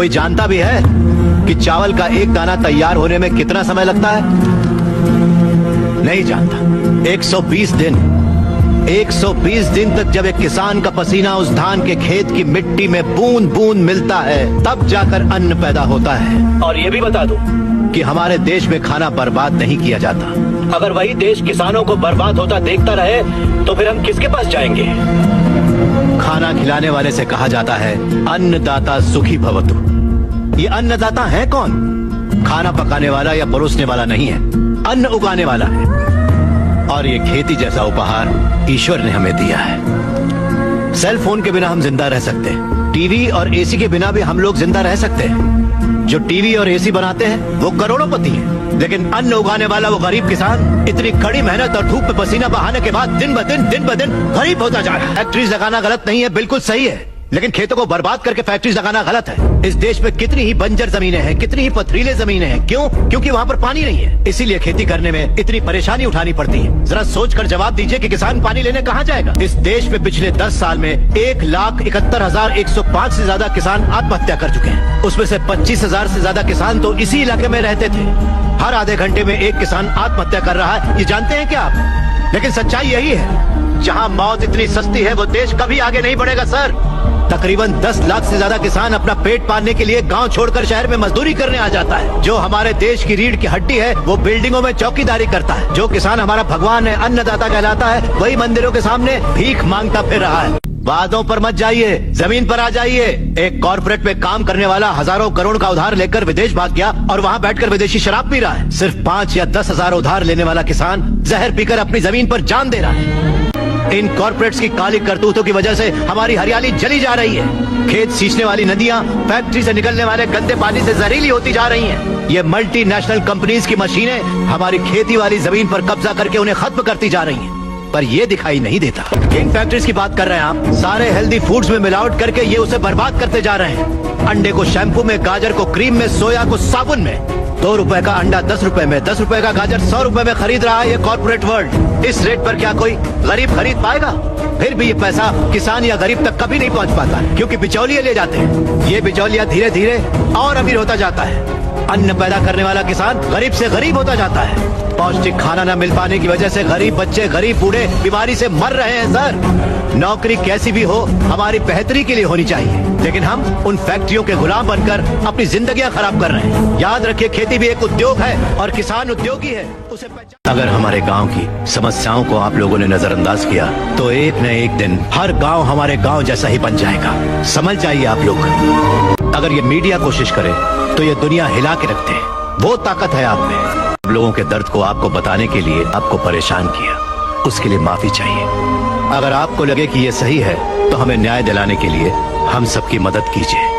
कोई जानता भी है कि चावल का एक दाना तैयार होने में कितना समय लगता है? नहीं जानता। 120 दिन 120 दिन तक जब एक किसान का पसीना उस धान के खेत की मिट्टी में बूंद बूंद मिलता है, तब जाकर अन्न पैदा होता है। और ये भी बता दो कि हमारे देश में खाना बर्बाद नहीं किया जाता। अगर वही देश किसानों को बर्बाद होता देखता रहे तो फिर हम किसके पास जाएंगे? खाना खिलाने वाले से कहा जाता है अन्नदाता सुखी भवतु। ये अन्नदाता है कौन? खाना पकाने वाला या परोसने वाला नहीं है, अन्न उगाने वाला है। और ये खेती जैसा उपहार ईश्वर ने हमें दिया है। सेल फोन के बिना हम जिंदा रह सकते हैं, टीवी और एसी के बिना भी हम लोग जिंदा रह सकते हैं। जो टीवी और एसी बनाते हैं वो करोड़ोंपति हैं, लेकिन अन्न उगाने वाला वो गरीब किसान इतनी कड़ी मेहनत और धूप में पसीना बहाने के बाद दिन ब दिन गरीब होता जा रहा है। फैक्ट्रीज लगाना गलत नहीं है, बिल्कुल सही है, लेकिन खेतों को बर्बाद करके फैक्ट्रीज लगाना गलत है। इस देश में कितनी ही बंजर जमीनें हैं, कितनी ही पथरीले जमीनें हैं। क्यों? क्योंकि वहाँ पर पानी नहीं है, इसीलिए खेती करने में इतनी परेशानी उठानी पड़ती है। जरा सोचकर जवाब दीजिए कि किसान पानी लेने कहाँ जाएगा? इस देश में पिछले 10 साल में 1,71,105 से ज्यादा किसान आत्महत्या कर चुके हैं। उसमें से 25,000 से ज्यादा किसान तो इसी इलाके में रहते थे। हर आधे घंटे में एक किसान आत्महत्या कर रहा है, ये जानते हैं क्या आप? लेकिन सच्चाई यही है, जहाँ मौत इतनी सस्ती है वो देश कभी आगे नहीं बढ़ेगा सर। तकरीबन 10 लाख से ज्यादा किसान अपना पेट पालने के लिए गांव छोड़कर शहर में मजदूरी करने आ जाता है। जो हमारे देश की रीढ़ की हड्डी है वो बिल्डिंगों में चौकीदारी करता है। जो किसान हमारा भगवान है, अन्नदाता कहलाता है, वही मंदिरों के सामने भीख मांगता फिर रहा है। वादों पर मत जाइए, जमीन पर आ जाइए। एक कॉर्पोरेट में काम करने वाला हजारों करोड़ का उधार लेकर विदेश भाग गया और वहाँ बैठकर विदेशी शराब पी रहा है। सिर्फ 5 या 10 हजार उधार लेने वाला किसान जहर पीकर अपनी जमीन पर जान दे रहा है। इन कॉर्पोरेट्स की काली करतूतों की वजह से हमारी हरियाली जली जा रही है। खेत सींचने वाली नदियां फैक्ट्री से निकलने वाले गंदे पानी से जहरीली होती जा रही हैं। ये मल्टीनेशनल कंपनीज की मशीनें हमारी खेती वाली जमीन पर कब्जा करके उन्हें खत्म करती जा रही हैं। पर ये दिखाई नहीं देता। किन फैक्ट्रीज की बात कर रहे हैं आप? सारे हेल्दी फूड्स में मिलावट करके ये उसे बर्बाद करते जा रहे हैं। अंडे को शैम्पू में, गाजर को क्रीम में, सोया को साबुन में। 2 रुपए का अंडा 10 रुपए में, 10 रुपए का गाजर 100 रुपए में खरीद रहा है ये कॉर्पोरेट वर्ल्ड। इस रेट पर क्या कोई गरीब खरीद पाएगा? फिर भी ये पैसा किसान या गरीब तक कभी नहीं पहुंच पाता है, क्योंकि बिचौलिए ले जाते हैं। ये बिचौलिया धीरे धीरे और अमीर होता जाता है। अन्न पैदा करने वाला किसान गरीब से गरीब होता जाता है। पौष्टिक खाना न मिल पाने की वजह से गरीब बच्चे, गरीब बूढ़े बीमारी से मर रहे हैं सर। नौकरी कैसी भी हो हमारी बेहतरी के लिए होनी चाहिए, लेकिन हम उन फैक्ट्रियों के गुलाम बनकर अपनी जिंदगियां खराब कर रहे हैं। याद रखिए, खेती भी एक उद्योग है और किसान उद्योगी है, उसे अगर हमारे गांव की समस्याओं को आप लोगों ने नजरअंदाज किया तो एक न एक दिन हर गांव हमारे गांव जैसा ही बन जाएगा। समझ जाइए आप लोग। अगर ये मीडिया कोशिश करे तो ये दुनिया हिला के रखते हैं। वो ताकत है आप में। लोगों के दर्द को आपको बताने के लिए आपको परेशान किया, उसके लिए माफी चाहिए। अगर आपको लगे कि ये सही है तो हमें न्याय दिलाने के लिए हम सबकी मदद कीजिए।